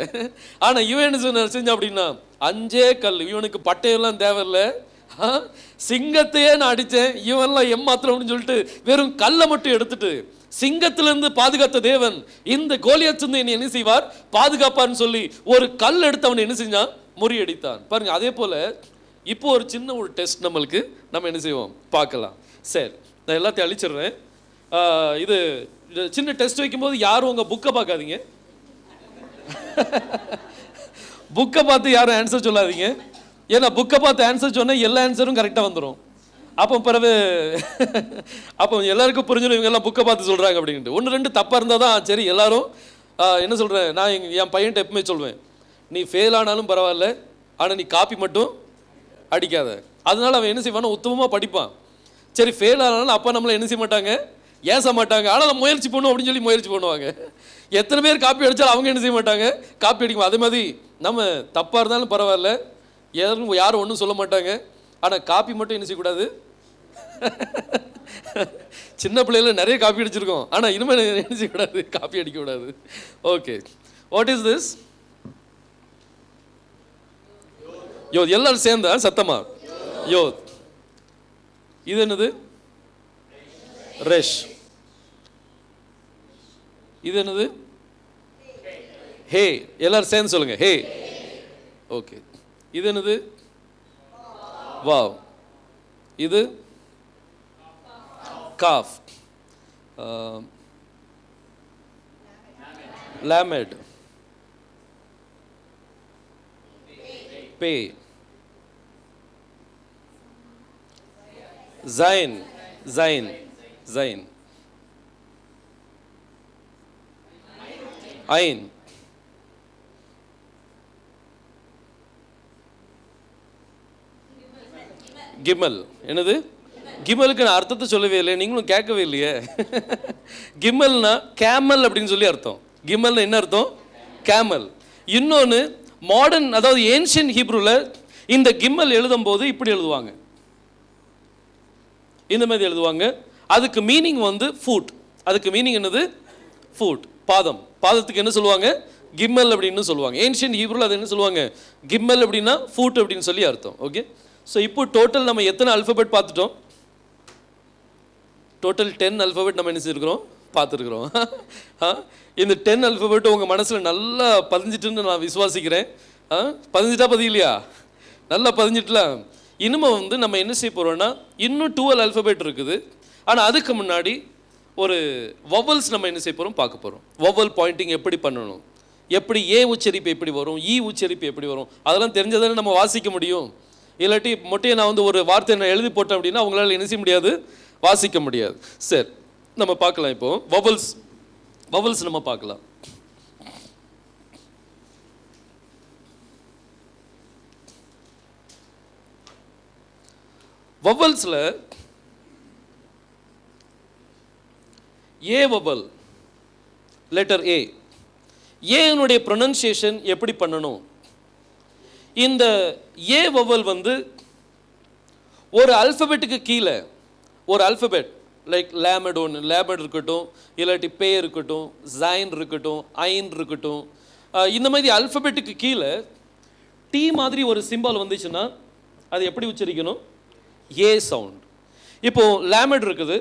ஆனால் இவன் என்ன செஞ்சான் அப்படின்னா, 5 கல். இவனுக்கு பட்டையெல்லாம் தேவையில்லை, சிங்கத்தையே நான் அடித்தேன், இவன்லாம் ஏமாத்திரம் அப்படின்னு சொல்லிட்டு வெறும் கல்லை மட்டும் எடுத்துட்டு, சிங்கத்திலிருந்து பாதுகாத்த தேவன் இந்த கோலியாத் என்னை என்ன செய்வார், பாதுகாப்பார்னு சொல்லி ஒரு கல் எடுத்து அவன் என்ன செஞ்சான், முறியடித்தான். பாருங்க, அதே போல இப்போ ஒரு சின்ன ஒரு டெஸ்ட் நம்மளுக்கு நம்ம என்ன செய்வோம் பார்க்கலாம். சரி, நான் எல்லாத்தையும் அழிச்சிடுறேன். இது சின்ன டெஸ்ட் வைக்கும்போது யாரும் உங்கள் புக்கை பார்க்காதீங்க. புக்கை பார்த்து யாரும் ஆன்சர் சொல்லாதீங்க. ஏன்னா புக்கை பார்த்து ஆன்சர் சொன்னால் எல்லா ஆன்சரும் கரெக்டாக வந்துடும். அப்போ பிறகு அப்போ எல்லாருக்கும் புரிஞ்சிடும் இவங்க எல்லாம் புக்கை பார்த்து சொல்கிறாங்க அப்படின்ட்டு. 1-2 தப்பாக இருந்தால் தான் சரி எல்லாரும் என்ன சொல்கிறேன். நான் என் பையன்ட்ட எப்பவுமே சொல்வேன், நீ ஃபெயில் ஆனாலும் பரவாயில்ல, ஆனால் நீ காப்பி மட்டும் அடிக்காத. அதனால அவன் என்ன செய்வானோ உத்தமமாக படிப்பான். சரி, ஃபெயில் ஆனாலும் அப்போ நம்மளை என்ன செய்ய மாட்டாங்க, ஏச மாட்டாங்க. ஆனால் நம்ம முயற்சி பண்ணுவோம் அப்படின்னு சொல்லி முயற்சி பண்ணுவாங்க. எத்தனை பேர் காப்பி அடித்தாலும் அவங்க என்ன செய்ய மாட்டாங்க, காப்பி அடிக்கும். அதே மாதிரி நம்ம தப்பாக இருந்தாலும் பரவாயில்ல, யாரும் ஒன்றும் சொல்ல மாட்டாங்க. ஆனால் காப்பி மட்டும் என்ன செய்யக்கூடாது. சின்ன பிள்ளைல நிறைய காப்பி அடிச்சிருக்கோம், ஆனால் இனிமேல் என்ன செய்யக்கூடாது, காப்பி அடிக்கக்கூடாது. Okay, what is this? Yo, எல்லாரும் சேர்ந்தா சத்தமா யோ. இது என்னது? ரெஷ். இது என்னது? ஹே. எல்லாரும் சேர்ந்து சொல்லுங்க, ஹே. ஓகே, இது என்னது? வாவ். இது காஃப். லாமெட். பே. ஜைன். ஜைன். ஜைன். ஐன். கிமல். என்னது? கிமலுக்கு நான் அர்த்தத்தை சொல்லவே இல்லை, நீங்களும் கேட்கவே இல்லையே. கிமல்னா கேமல் அப்படின்னு சொல்லி அர்த்தம். கிமல்னா என்ன அர்த்தம்? கேமல். இன்னொன்று மாடர்ன், அதாவது ஏன்ஷியன் ஹீப்ரூவில் இந்த கிம்மல் எழுதும் போது இப்படி எழுதுவாங்க, இந்த மாதிரி எழுதுவாங்க. அதுக்கு மீனிங் வந்து ஃபுட். அதுக்கு மீனிங் என்னது? ஃபுட், பாதம். பாதத்துக்கு என்ன சொல்லுவாங்க? கிம்மல் அப்படின்னு சொல்லுவாங்க. ஏன்ஷியன் ஹீப்ரூவில் அது என்ன சொல்லுவாங்க? கிம்மல் அப்படின்னா ஃபுட் அப்படின்னு சொல்லி அர்த்தம். ஓகே, ஸோ இப்போ டோட்டல் நம்ம எத்தனை அல்ஃபபெட் பார்த்துட்டோம்? டோட்டல் 10 அல்ஃபபெட் நம்ம என்ன செஞ்சுருக்கிறோம், பார்த்துருக்குறோம். இந்த 10 அல்ஃபபெட் உங்கள் மனசில் நல்லா பதிஞ்சிட்டுன்னு நான் விசுவாசிக்கிறேன். பதிஞ்சிட்டா பதியலையா? நல்லா பதிஞ்சிட்டலாம். இனிமே வந்து நம்ம என்ன செய்ய போகிறோம்னா, இன்னும் 12 அல்ஃபபெட் இருக்குது. ஆனால் அதுக்கு முன்னாடி ஒரு வவல்ஸ் நம்ம என்ன செய்ய போகிறோம், பார்க்க போகிறோம். வவல் பாயிண்டிங் எப்படி பண்ணணும், எப்படி ஏ உச்சரிப்பு எப்படி வரும், இ உச்சரிப்பு எப்படி வரும், அதெல்லாம் தெரிஞ்சதானே நம்ம வாசிக்க முடியும். இல்லாட்டி மொட்டையை நான் வந்து ஒரு வார்த்தை நான் எழுதி போட்டேன் அப்படின்னா அவங்களால என்ன செய்ய முடியாது, வாசிக்க முடியாது. சரி, நம்ம பார்க்கலாம். இப்போ வவல்ஸ் நம்ம பார்க்கலாம். வவல்ஸில் ஏ வவல், லெட்டர் ஏ. ஏனுடைய ப்ரொனன்சியேஷன் எப்படி பண்ணணும்? இந்த ஏ வவல் வந்து ஒரு அல்ஃபபெட்டுக்கு கீழே ஒரு அல்ஃபபெட் லைக் லேமட் ஒன்று, லேமட் இருக்கட்டும், இல்லாட்டி பே இருக்கட்டும், ஜைன் இருக்கட்டும், ஐன் இருக்கட்டும், இந்த மாதிரி அல்ஃபபெட்டுக்கு கீழே டி மாதிரி ஒரு சிம்பல் வந்துச்சுன்னா அது எப்படி உச்சரிக்கணும்? ஏ சவுண்ட். இப்போது லேமட் இருக்குது,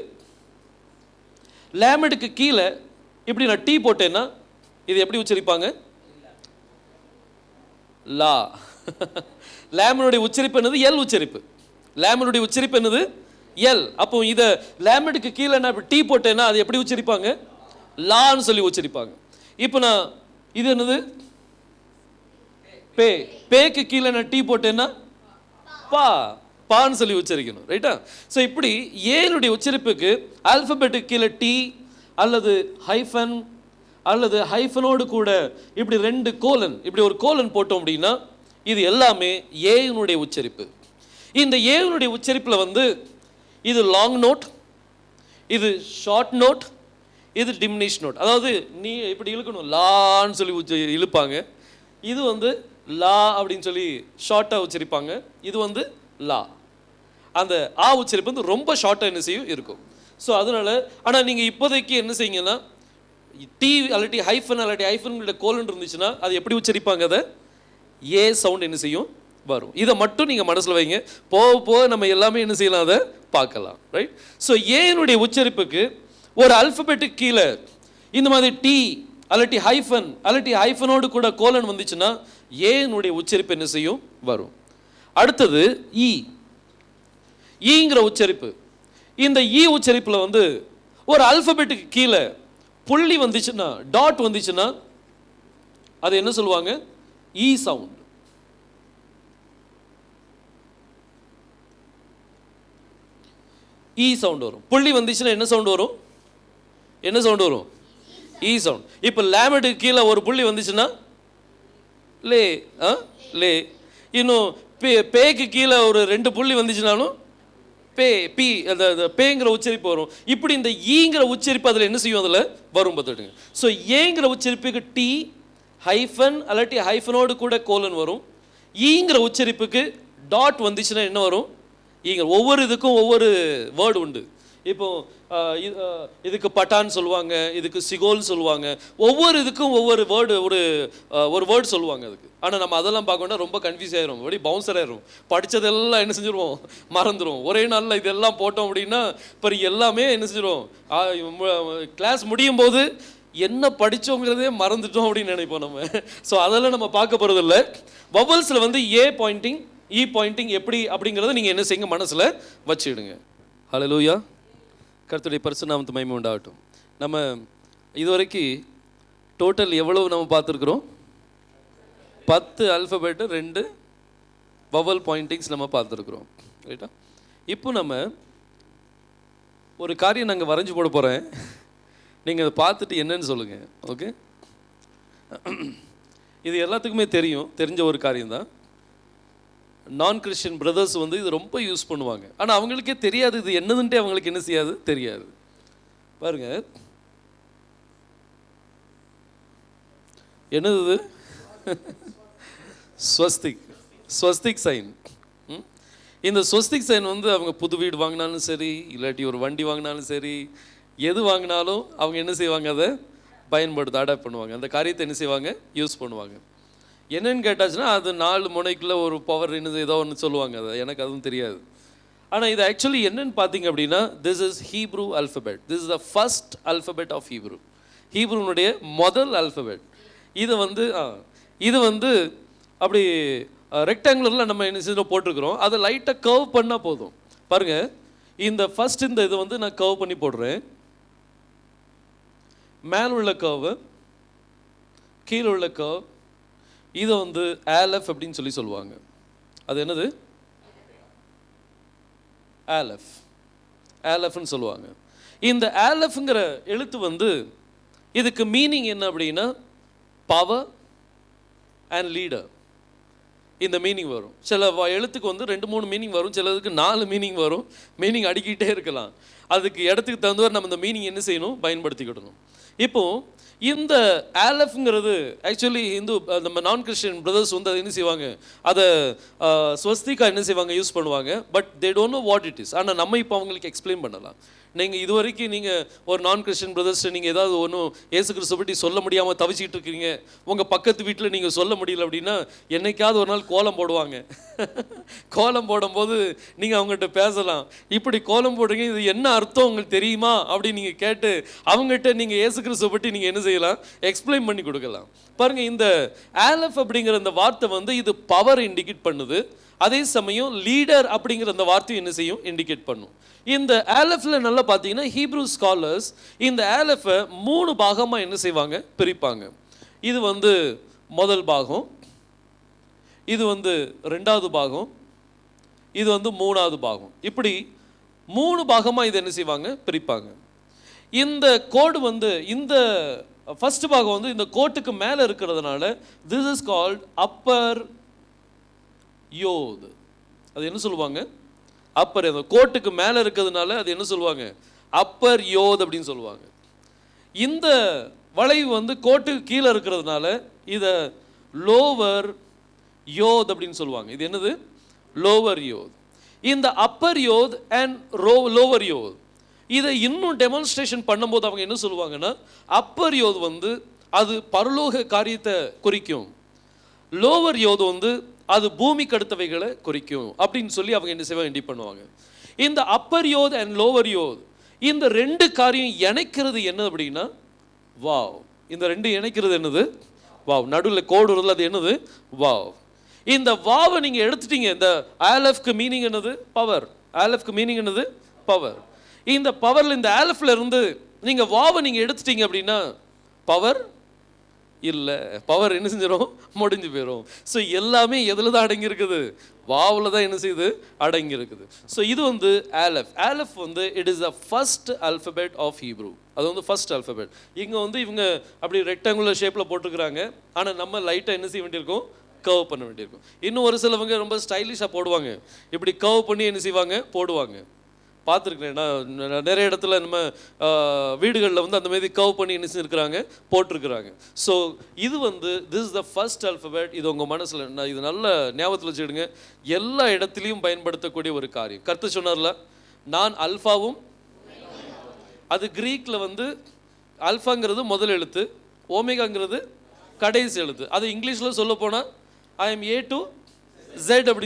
லேமடுக்கு கீழே இப்படி நான் டீ போட்டேன்னா இது எப்படி உச்சரிப்பாங்க? லா. லேமனுடைய உச்சரிப்பு என்னது? எல் உச்சரிப்பு. லேமனுடைய உச்சரிப்பு என்னது? எல். அப்போ இதை லேமனுக்கு கீழே நான் டீ போட்டேன்னா அது எப்படி உச்சரிப்பாங்க? லான்னு சொல்லி உச்சரிப்பாங்க. இப்போ நான் இது என்னது? பே. பேக்கு கீழே நான் டீ போட்டேன்னா பா, பான்னு சொல்லி உச்சரிக்கணும். ரைட்டா? ஸோ இப்படி ஏனுடைய உச்சரிப்புக்கு ஆல்பபெட்டுக்கு கீழே டி அல்லது ஹைஃபன் அல்லது ஹைஃபனோடு கூட இப்படி 2 கோலன், இப்படி ஒரு கோலன் போட்டோம் அப்படின்னா இது எல்லாமே ஏனுடைய உச்சரிப்பு. இந்த ஏனுடைய உச்சரிப்பில் வந்து இது லாங் நோட், இது ஷார்ட் நோட், இது டிமினிஷ் நோட். அதாவது நீ இப்படி இழுக்கணும், லான்னு சொல்லி இழுப்பாங்க. இது வந்து லா அப்படின்னு சொல்லி ஷார்ட்டாக உச்சரிப்பாங்க. இது வந்து லா. அந்த ஆ உச்சரிப்பு வந்து ரொம்ப ஷார்ட்டாக என்ன செய்யும் இருக்கும். ஸோ அதனால ஆனால் நீங்கள் இப்போதைக்கு என்ன செய்யுங்கன்னா டி அல்லாட்டி ஹைஃபன் அல்லாட்டி ஹைஃபன்களோட கோலன் இருந்துச்சுன்னா அது எப்படி உச்சரிப்பாங்க? அதை ஏ சவுண்ட் என்ன செய்யும் வரும். இதை மட்டும் நீங்கள் மனசில் வைங்க. போக போக நம்ம எல்லாமே என்ன செய்யலாம், அதை பார்க்கலாம். ரைட்? ஸோ ஏனுடைய உச்சரிப்புக்கு ஒரு அல்பபெட்டுக்கு கீழே இந்த மாதிரி டி அல்லாட்டி ஹைஃபன் அல்லாட்டி ஹைஃபனோடு கூட கோலன் வந்துச்சுன்னா ஏனுடைய உச்சரிப்பு என்ன செய்யும் வரும். அடுத்தது இ. ஈங்கிற உச்சரிப்பு. இந்த இ உச்சரிப்பில் வந்து ஒரு அல்பபெட்டுக்கு கீழே புள்ளி வந்துச்சுன்னா, டாட் வந்துச்சுன்னா அது என்ன சொல்லுவாங்க? இ சவுண்ட். இ சவுண்ட் வரும். புள்ளி வந்துச்சுன்னா என்ன சவுண்ட் வரும்? என்ன சவுண்ட் வரும்? இ சவுண்ட். இப்போ லேமட்டுக்கு கீழே ஒரு புள்ளி வந்துச்சுன்னா லே. லே. இன்னும் பேக்கு கீழே ஒரு 2 புள்ளி வந்துச்சுனாலும் பே, பி, அந்த பேங்கிற உச்சரிப்பு வரும். இப்படி இந்த ஈங்கிற உச்சரிப்பு அதில் என்ன செய்யும், அதில் வரும் பார்த்துட்டுங்க. ஸோ ஏங்கிற உச்சரிப்புக்கு டி ஹைஃபன் அல்லாட்டி ஹைஃபனோடு கூட கோலன் வரும். ஈங்கிற உச்சரிப்புக்கு டாட் வந்துச்சுன்னா என்ன வரும்? ஈங்க. ஒவ்வொரு இதுக்கும் ஒவ்வொரு வேர்டு உண்டு. இப்போ இதுக்கு பட்டான்னு சொல்லுவாங்க, இதுக்கு சிகோல்னு சொல்லுவாங்க. ஒவ்வொரு இதுக்கும் ஒவ்வொரு வேர்டு, ஒரு வேர்டு சொல்லுவாங்க அதுக்கு. ஆனால் நம்ம அதெல்லாம் பார்க்கணும்னா ரொம்ப கன்ஃபியூஸ் ஆயிரும், அப்படி பவுன்சர் ஆயிரும். படித்ததெல்லாம் என்ன செஞ்சிருவோம், மறந்துடும். ஒரே நாளில் இதெல்லாம் போட்டோம் அப்படின்னா இப்போ எல்லாமே என்ன செஞ்சிடும், கிளாஸ் முடியும் போது என்ன படித்தோங்கிறதே மறந்துட்டோம் அப்படின்னு நினைப்போம் நம்ம. ஸோ அதெல்லாம் நம்ம பார்க்க போகிறதில்ல. வவல்ஸில் வந்து ஏ பாயிண்டிங் இ பாயிண்டிங் எப்படி அப்படிங்கிறத நீங்கள் என்ன செய்யுங்க, மனசில் வச்சுடுங்க. ஹல்லேலூயா. கர்த்தருடைய பரிசுத்த நாமத்துக்கு மகிமை உண்டாகட்டும். நம்ம இதுவரைக்கும் டோட்டல் எவ்வளவு நம்ம பார்த்துருக்குறோம்? 10 அல்ஃபபெட்டு 2 வவல் பாயிண்டிங்ஸ் நம்ம பார்த்துருக்குறோம். ரைட்டா? இப்போ நம்ம ஒரு காரியம் நாங்கள் வரைஞ்சி போட போகிறேன். நீங்கள் அதை பார்த்துட்டு என்னன்னு சொல்லுங்கள். ஓகே? இது எல்லாத்துக்குமே தெரிஞ்ச ஒரு காரியம்தான். நான் கிறிஸ்டியன் பிரதர்ஸ் வந்து இது ரொம்ப யூஸ் பண்ணுவாங்க. ஆனால் அவங்களுக்கே தெரியாது இது என்னதுன்ட்டு. அவங்களுக்கு என்ன செய்யாது, தெரியாது. பாருங்க, என்னது இது? ஸ்வஸ்திக். ஸ்வஸ்திக் சைன். இந்த ஸ்வஸ்திக் சைன் வந்து அவங்க புது வீடு வாங்கினாலும் சரி, இல்லாட்டி ஒரு வண்டி வாங்கினாலும் சரி, எது வாங்கினாலும் அவங்க என்ன செய்வாங்க, அதை பயன்படுத்த அடாப்ட் பண்ணுவாங்க. அந்த காரியத்தை என்ன செய்வாங்க, யூஸ் பண்ணுவாங்க. என்னன்னு கேட்டாச்சுன்னா அது 4 முனைக்குள்ளே ஒரு பவர் என்னது ஏதோ ஒன்று சொல்லுவாங்க. அதை எனக்கு அதுவும் தெரியாது. ஆனால் இது ஆக்சுவலி என்னன்னு பார்த்தீங்க அப்படின்னா, this is Hebrew alphabet. This is the first alphabet of Hebrew. ஹீப்ரூனுடைய முதல் அல்ஃபபெட். இது வந்து அப்படி ரெக்டாங்குலரில் நம்ம என்ன செய்ய போட்டிருக்கிறோம். அதை லைட்டாக கர்வ் பண்ணால் போதும். பாருங்கள், இந்த ஃபர்ஸ்ட் இந்த இதை வந்து நான் கர்வ் பண்ணி போடுறேன். மேலே உள்ள கர்வு, கீழே உள்ள கர்வ், இதை வந்து ஆலஃப் அப்படின்னு சொல்லுவாங்க. அது என்னது? ஆலஃப். ஆலஃப்னு சொல்லுவாங்க. இந்த ஆலஃப்ங்கிற எழுத்து வந்து இதுக்கு மீனிங் என்ன அப்படின்னா பவர் அண்ட் லீடர். இந்த மீனிங் வரும். சில எழுத்துக்கு வந்து 2-3 மீனிங் வரும், சிலதுக்கு 4 மீனிங் வரும். மீனிங் அடிக்கிட்டே இருக்கலாம். அதுக்கு இடத்துக்கு தகுந்தவரை நம்ம இந்த மீனிங் என்ன செய்யணும், பயன்படுத்திக்கிடணும். இப்போது இந்த ஆலஃப்ங்கிறது ஆக்சுவலி நம்ம நான் கிறிஸ்டியன் பிரதர்ஸ் வந்து அதை என்ன செய்வாங்க, அதை ஸ்வஸ்திகா என்ன செய்வாங்க, யூஸ் பண்ணுவாங்க. But they don't know what it is. ஆனால் நம்ம இப்போ அவங்களுக்கு எக்ஸ்பிளைன் பண்ணலாம். நீங்கள் இது வரைக்கும் நீங்கள் ஒரு நான் கிறிஸ்டியன் பிரதர்ஸ்ட்டு நீங்கள் ஏதாவது ஒன்றும் இயேசு கிறிஸ்துவை பற்றி சொல்ல முடியாமல் தவிச்சிட்டு இருக்கீங்க, உங்கள் பக்கத்து வீட்டில் நீங்கள் சொல்ல முடியல அப்படின்னா என்னைக்காவது ஒரு நாள் கோலம் போடுவாங்க. கோலம் போடும்போது நீங்கள் அவங்ககிட்ட பேசலாம், இப்படி கோலம் போடுறீங்க, இது என்ன அர்த்தம் உங்களுக்கு தெரியுமா அப்படின்னு நீங்கள் கேட்டு அவங்ககிட்ட நீங்கள் இயேசு கிறிஸ்துவை பற்றி நீங்கள் என்ன செய்யலாம், எக்ஸ்பிளைன் பண்ணி கொடுக்கலாம். பாருங்கள், இந்த ஆலஃப் அப்படிங்கிற இந்த வார்த்தை வந்து இது பவர் இண்டிகேட் பண்ணுது. அதே சமயம் லீடர் அப்படிங்கிற அந்த வார்த்தையும் என்ன செய்யும், இண்டிகேட் பண்ணும். இந்த ஆலஃப்ல நல்லா பார்த்தீங்கன்னா ஹீப்ரூ ஸ்காலர்ஸ் இந்த ஆலஃபை 3 பாகமாக என்ன செய்வாங்க, பிரிப்பாங்க. இது வந்து முதல் பாகம், இது வந்து 2வது பாகம், இது வந்து 3வது பாகம். இப்படி 3 பாகமாக இது என்ன செய்வாங்க, பிரிப்பாங்க. இந்த கோடு வந்து இந்த ஃபர்ஸ்ட் பாகம் வந்து இந்த கோட்டுக்கு மேலே இருக்கிறதுனால திஸ் இஸ் கால்ட் அப்பர் யோத். அது என்ன சொல்லுவாங்க, அப்பர். அந்த கோட்டுக்கு மேலே இருக்கிறதுனால அது என்ன சொல்லுவாங்க, அப்பர் யோத் அப்படின்னு சொல்லுவாங்க. இந்த வளைவு வந்து கோட்டுக்கு கீழே இருக்கிறதுனால இதை லோவர் யோத் அப்படின்னு சொல்லுவாங்க. இது என்னது, லோவர் யோத். இந்த அப்பர் யோத் அண்ட் லோவர் யோத் இதை இன்னும் டெமான்ஸ்ட்ரேஷன் பண்ணும்போது அவங்க என்ன சொல்லுவாங்கன்னா, அப்பர் யோத் வந்து அது பரலோக காரியத்தை குறிக்கும், லோவர் யோத் வந்து அது பூமிக்கு அடுத்தவைகளை குறிக்கும் அப்படின்னு சொல்லி அவங்க என்ன செய்வாங்க, இண்டி பண்ணுவாங்க. இந்த அப்பர் யோத் அண்ட் லோவர் யோத் இந்த 2 காரியம் இணைக்கிறது என்ன அப்படின்னா வாவ். இந்த 2 இணைக்கிறது என்னது, வாவ். நடுவில் கோடு வருது, அது என்னது, வாவ். இந்த வாவை நீங்கள் எடுத்துட்டீங்க, இந்த ஆலஃப்க்கு மீனிங் என்னது, பவர். ஆலஃப்க்கு மீனிங் என்னது, பவர். இந்த பவரில் இந்த ஆலஃப்ல இருந்து நீங்கள் வாவை நீங்கள் எடுத்துட்டீங்க அப்படின்னா பவர் இல்லை, பவர் என்ன செஞ்சிடும், முடிஞ்சு போயிடும். ஸோ எல்லாமே எதில் தான் அடங்கி இருக்குது, வாவில் தான் என்ன செய்யுது, அடங்கி இருக்குது. ஸோ இது வந்து ஆலஃப். ஆலஃப் வந்து it is the first alphabet of Hebrew. அது வந்து ஃபர்ஸ்ட் ஆல்ஃபபெட். இங்கே வந்து இவங்க அப்படி ரெக்டாங்குலர் ஷேப்பில் போட்டுருக்குறாங்க, ஆனால் நம்ம லைட்டாக என்ன செய்ய வேண்டியிருக்கும், கர்வ் பண்ண வேண்டியிருக்கும். இன்னும் ஒரு சிலவங்க ரொம்ப ஸ்டைலிஷாக போடுவாங்க, இப்படி கர்வ் பண்ணி என்ன செய்வாங்க, போடுவாங்க. பார்த்துருக்கேன் நான் நிறைய இடத்துல நம்ம வீடுகளில் வந்து அந்த மாதிரி கர்வ் பண்ணி என்ன செஞ்சுருக்கிறாங்க, போட்டிருக்கிறாங்க. ஸோ இது வந்து this is the first alphabet. இது உங்கள் மனசில் நான் இது நல்ல ஞாபகத்தில் வச்சுடுங்க, எல்லா இடத்துலையும் பயன்படுத்தக்கூடிய ஒரு காரியம். கர்த்தர் சொன்னார்ல, நான் அல்ஃபாவும், அது கிரீக்கில் வந்து அல்ஃபாங்கிறது முதல் எழுத்து, ஓமேகாங்கிறது கடைசி எழுத்து. அது இங்கிலீஷில் சொல்ல போனால் I am A to Z அப்படின்னு